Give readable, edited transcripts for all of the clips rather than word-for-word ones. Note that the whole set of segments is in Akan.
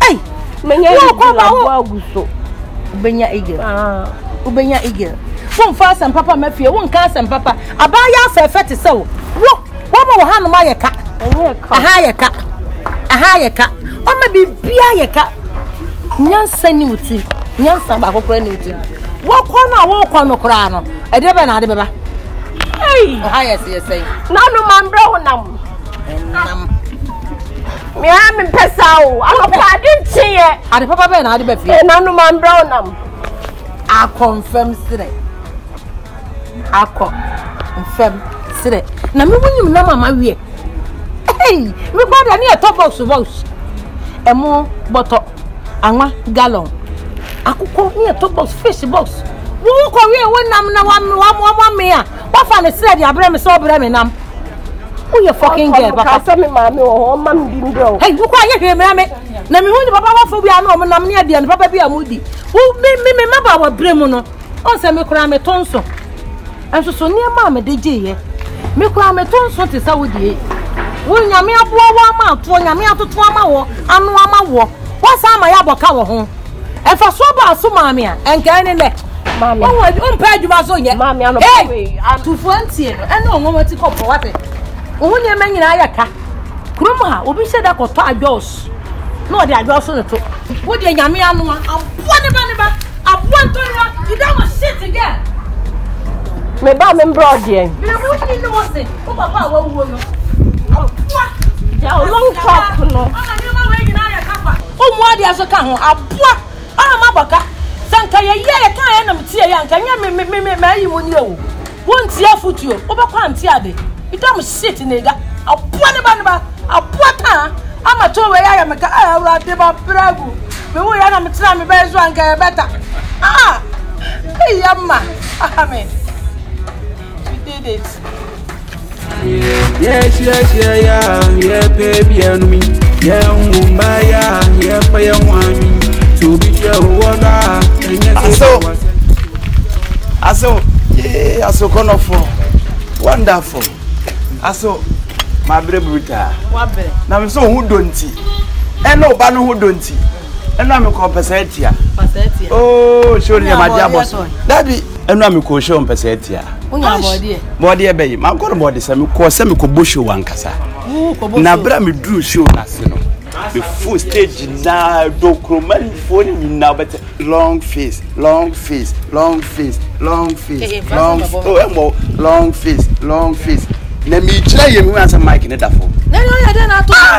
Hey, menya aguso. Ubenya eagle. Ubenya eagle. Won fast and papa mafie, won cast and papa. Abaya fefete se wo. Wo ma hanu ma yeka. Aha yeka. O ma bibia yeka. Nyansa ni wuti. Nyansa ba kokora ni wuti. Wo kwa no kora no. E de be na de beba. Hey. Aha yes say. Nanu mambra wonam. Nam. Me am pesa o. Anopa dintie. Ade papa be na ade be fie. Nanu mambra wonam. I confirm sire. Akọ confirm sire. Na me wunyim na mama wie. Hey, me gbada ni e top box. Emo boto anwa gallon. Akụkọ ni e top box fish box. Wo ko wie wonam na wa me a. Wa fa ne sire dia bre me so bre me nam. Who you fucking girl papa? Ka me mama o mam bi mbro. Hey, wo ko anye hwe me na me hu ni papa wa fo bia na o me nam ne ade ne papa bia mudi. Wo me maba wa bre mu no. On se me kura me tonso. Enso so niam me de geye. Me kura me tonso te sa wodie. Wo nyame aboa wa ma ato nyame atoto ama wo, anu ama wo. Wa sa ma ya boka wo ho. Efa so ba so maame a, enka ne ne. Maame. O mpa adwuma so nye. Maame ano we. Tufo antie no. Ene onwo mati kopo wate. Ohun ne ma nyina ayaka. Kurum ha obi se da koto adwos. No de adwos no to. Wo de nyame anu a, aboa ne ba. Aboa ntoya, you don't shit again. Me ba me mbro de. Me wo ni no se. O papa wa wo no. Ja long talk no. O mu ade aso ka ho aboa. Ma baka. Sanka ye ka ya na mtie ya nka nya me ayi mo ni o. Won tie afutuo. O be kwa ntie ade. You don't shit nega. Aboa ne ba. Aboa ta. Ama to we ya me ka awra de ba bragu. Me wo ya na mtira me be zo anka ya beta. Hey yamma. Amen. We did it. Yes, yeah, baby, and me. Yeah, Mumbaya, yeah, fire one. To be your water. Aso, wonderful. Aso, my brebuta. Now, I'm so who don't see. And no banu who don't see. And I'm a compensatia. Oh, surely, my dear boss. Daddy, and I'm a caution pesetia. Body bay, my god body some course semi kobosho wankasa. Na bra me drew show nasino. The full stage na document phone now but long face. Long face. Na me try you answer mic in the phone.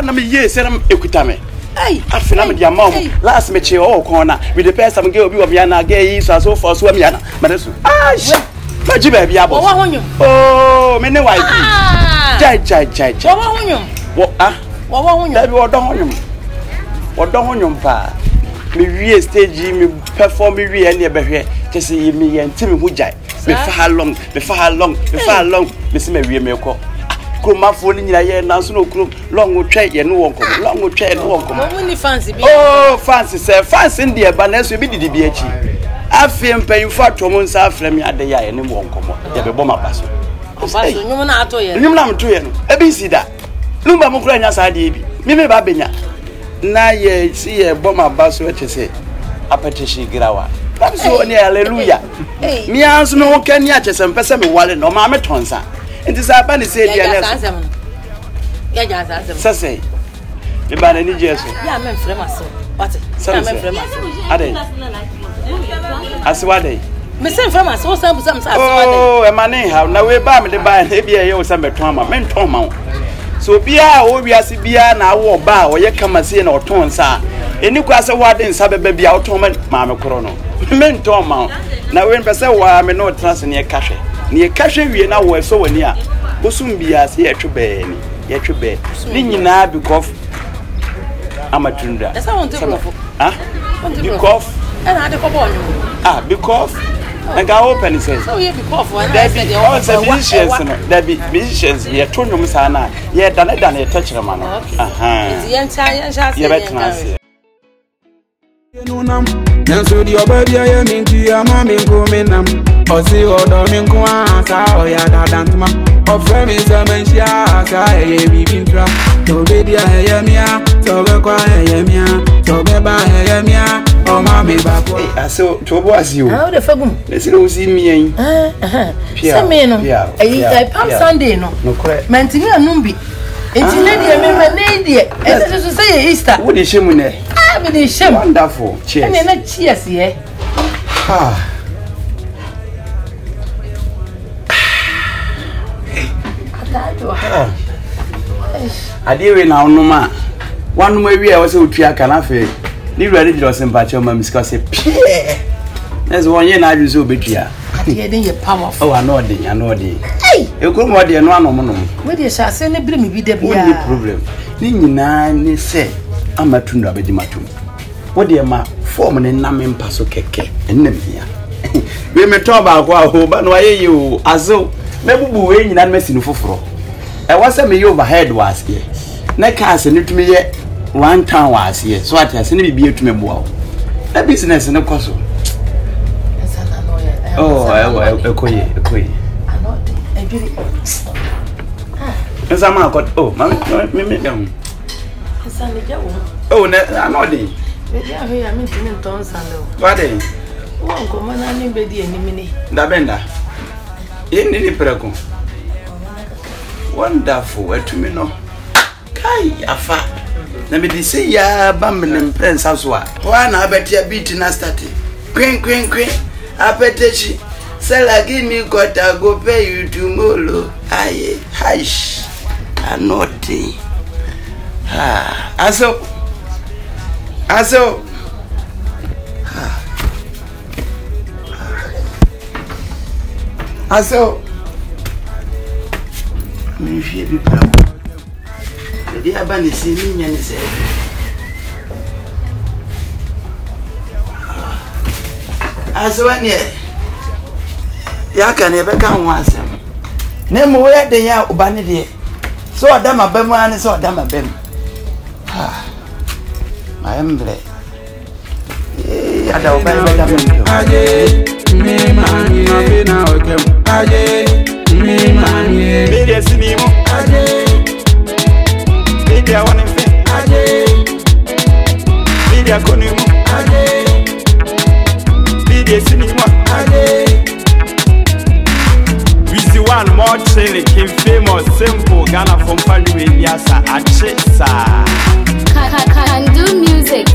Na me yes, I'm equitame. Hey, I feel I'm your mom. Last me che all corner with the person girl be of yana gay so for so me yana. Madasu. Maji baby abo. Oh, me ne wife. Jai. Wo hunyum. Wo hunyum. Baby wo don hunyum pa. Me wie stage me perform me wie na be hwe. Kese yi me yenti me hu jai. Me fa long. Me se me wie me ko. Kroma fo ni nyina ye na so no krom long wo twa ye no wonko. Wo ni fancy bi. Oh, fancy say fancy ndie ba na so bi didi bi achi. Afem payinfo atomo nsa afrem ya de ya ye ne mo nkomo ye be boma baso nyum na ato ye nyum na mto ye no ebi sida lumba mo kura nya sa de bi me ba benya na ye si ye boma baso etese apetishi grawa so ni hallelujah mi anso me ho kani achese mpese me wale no ma me tonsa enti sa ba ni se dia na ya ja sa sase me ba na ni jesu ya me frem aso what ya me frem aso ade Aswade. Me say from us, what some aswade. Oh, e mane ha na we ba me de ba e bia ye wo some beton ma men ton ma. So bia o wiase bia na wo ba o ye kama se na oton sa. Eni kwa se wade nsa beba bia oton ma me koro no. Men ton ma. Na we pese wa me no trans ne kahwe. Ne kahwe wie na wo so wani a. Bosum bia se ye twebe ni. Ye twebe. Ni nyina because amatunda. That's how on to go. Because and I the because I got open it says. So you be careful and there be also musicians, there be musicians, we are told them sana, yeah, than a touch them. Nanso di obadi aye minti ama minkomenam osi odo minkwa sa oya dadantma ofre mi semensia sa eye bibintra obedi aye mia so be kwa eye mia so be me back. I saw trouble as you. How the fagum? Let's see me. Say me no. I Palm Sunday no. No correct. Mentini anumbi. Enti na dia me na dia. Ese so say Easter. What is shame ne? Ah, me dey shame. Wonderful. Cheers. Na cheers here. Ah. Adiwe na onuma. One more we was utua kana fe. Ni ready to sympathy ma miska say pie. There's one year na you so betua. Ade dey powerful. Oh, I know dey. Hey, e ko mo dey no anomo no. We dey sha say ne bire me bi da bia. No problem. Ni nyina ni say amatu ndo abedi matum. Wo dey ma form ne na me mpa so keke. Enna bia. We me to ba kwa ho ba no aye you azo. Me bubu we nyina me sinu foforo. E wase me you overhead was here. Na cars ni tumi ye one town was here. So at ase ni bibie tumi boa. Na business ne koso. Oh, ekoye. Ano dey. Ebiri. Nsa ma akot. Oh, me dem. Nsa me jawo. Oh, na ano dey. We dey ahe ya me tini nton sando. What dey? Won ko mana ni be di enimi ni. Da benda. Yeni ni preko. Wonderful. Etumi no. Kai afa. Na me di say ya ba me ne prensa so a. Wa na abetia beat na start. Queen. Apetechi. Sell give me got I go pay you tomorrow. Aye. Hush. Anoti. Ah. Aso. Aso. Me fie bi pra. Dey abani se mi nya ni se. Aso ane. Ya kan e be kan ho asem. Na mo we de ya obane de. So odama bam ani so odama bam. Ha. I am ble. Ada obane be dam. Aje me mani abe na okem. Aje me mani Me de sinimo. aje Me de woni fe. aje Me de konimu. aje Me de sinimo. aje We see one more trailer came famous simple Ghana from Palu Eliasa Achesa. Can do music.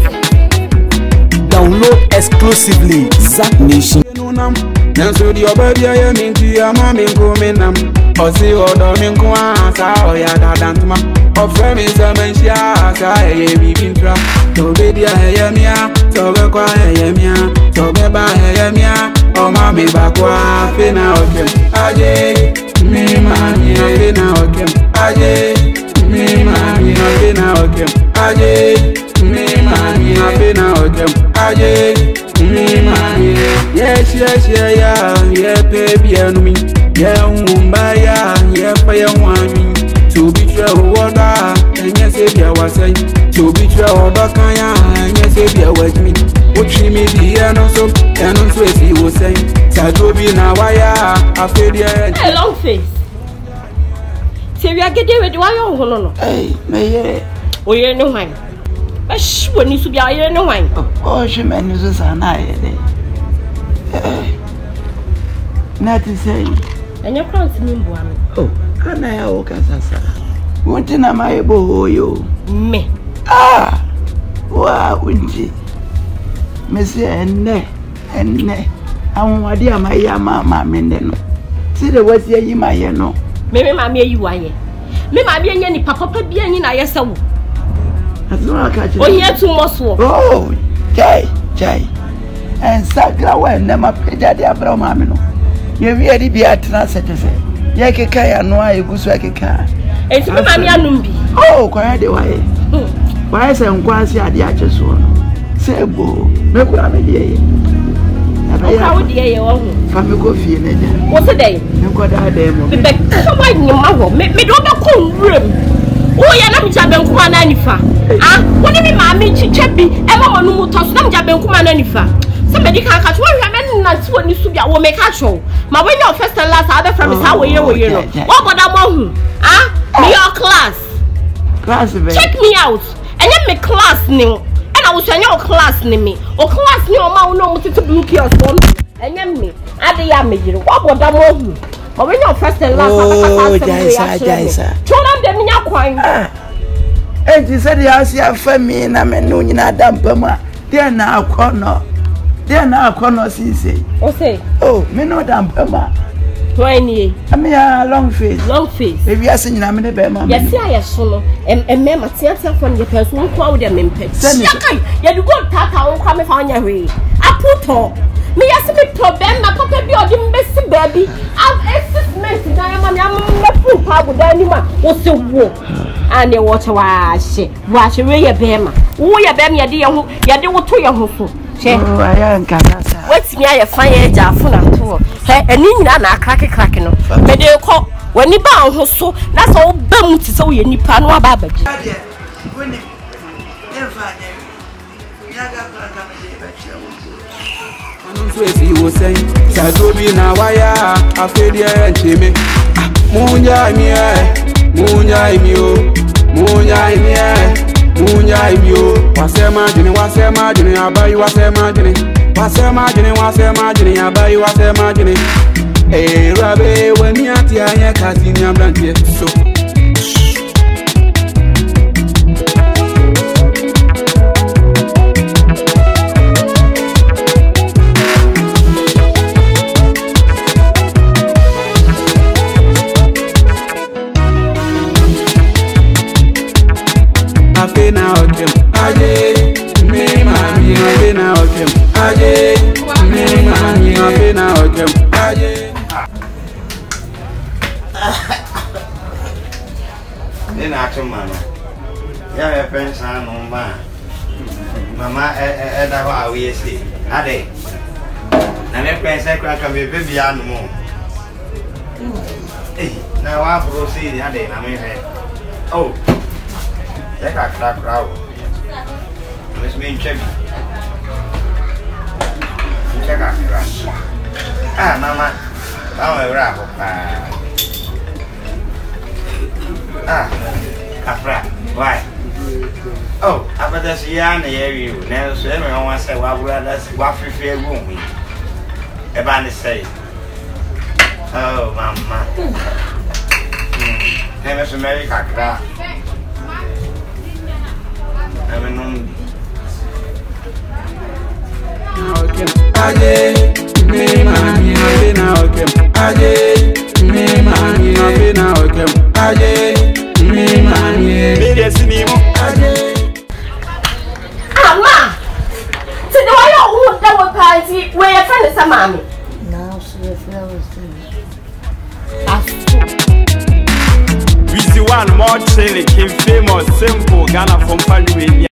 Download exclusively Zack Nation. Nanso di obadi aye minti ama mi nkumenam osi odo mi nkwa sa oya dadantuma ofre mi sementia sa eye bibintra to be dia eye mia to be kwa eye mia to be ba eye mia o ma mi ba kwa fina okem aje mi mani fina okem aje mi mani fina okem aje mi mani fina okem aje mi mani yes yeah baby enemy yeah umba yeah fire wami to be true order and yes if you was say to be true order kan ya and yes if you was me o tri me di eno so if you was say sajo bi na waya afedi Hey, long face. See, we are getting ready. Why you on no? Hey, me ye. Oh, you know why? When you should be a no wine. Oh, she man is a na ye de. Nothing say. And your crown's nimble. Oh, can I o kasasa. Won't na my bo yo. Me. Ah. Wa unji. Me say enne. Awon wade amaya mama me nde no. See the what ye ma ye no. Me mammy you are ye. Me mammy any papa be any na yesawo. Oh, here too much. Oh, jai. And Sagra when never paid the Abraham. You really be at Transit. Yakika, no, I go so I can. It's my mammy. Oh, quiet the way. Why is I'm quasi at the actress one? Say, boo, no, I'm a dear. How dear you are? Family feel what's the day? You got a day. Me don't go room. Oh, ya na mjabe nkuma na nifa. Ah, woni mi maami chichebi e ma wonu mutoso na mjabe nkuma na nifa. Se medical catch wo hwe men na ti woni su bia wo make catch wo. Ma when your first and last other from is how we no. What boda mo hu? Ah, me your class. Class be. Check me out. Enye me class ni. And I will so anya o class ni me o class ni o ma wo no mutete blue kiosk on anya me ade ya mejire wo boda mo hu o we no first and last Jaisa chona de minya kwan Enti said the house ya fami na me no nyina dampa mu a de na akono sisi o say oh me no dampa mu 20 amia long face baby asinyina me ne be ma yes ya so no me matiatia for the person ko awu de mempe yakai ya du go tata won kwa me fa anya hwe aputo me yasi me problem na papa bi odi mbesi baby assessment na ya ma me fu pa go da ni ma wo se wo ane wo che wa hye we ye be ma wo ye be ma ye de ye ho ye de wo to ye ho so che aya nkasa what's me ya fan ye jafo na to he eni nyina na crack no me de ko wani ba ho so na so wo ba mu ti so ye nipa no aba ba bi woni ye fa nye ya ga ka me de ba che wo so esi wo sen sazobi na waya afedi encheme munya mi o wasema jini abayi wasema jini abayi wasema jini rabe wani ati anye kasi ni ambrantie so Mama, that's why we say. Ade, na me pense kwa me baby anu mo. Na wa proceed ade na me he. Oh. Take a crack crowd. Let's me check. Check a crack. Ah, mama. Now we wrap up. Afra. Why? Oh, after this year, I hear you. Now, so everyone say, "What brothers? What free room?" Everybody say, "Oh, mama." Never so Mary Kakra. Never known. Aje, me mami, aje na okem. Aje, me mami, aje na okem. Aje, me mami, me desinimo. Aje. Ama, today why you want that party where your friend is a mommy? Now she is We see one more chilling, famous, simple, Ghana from Padua.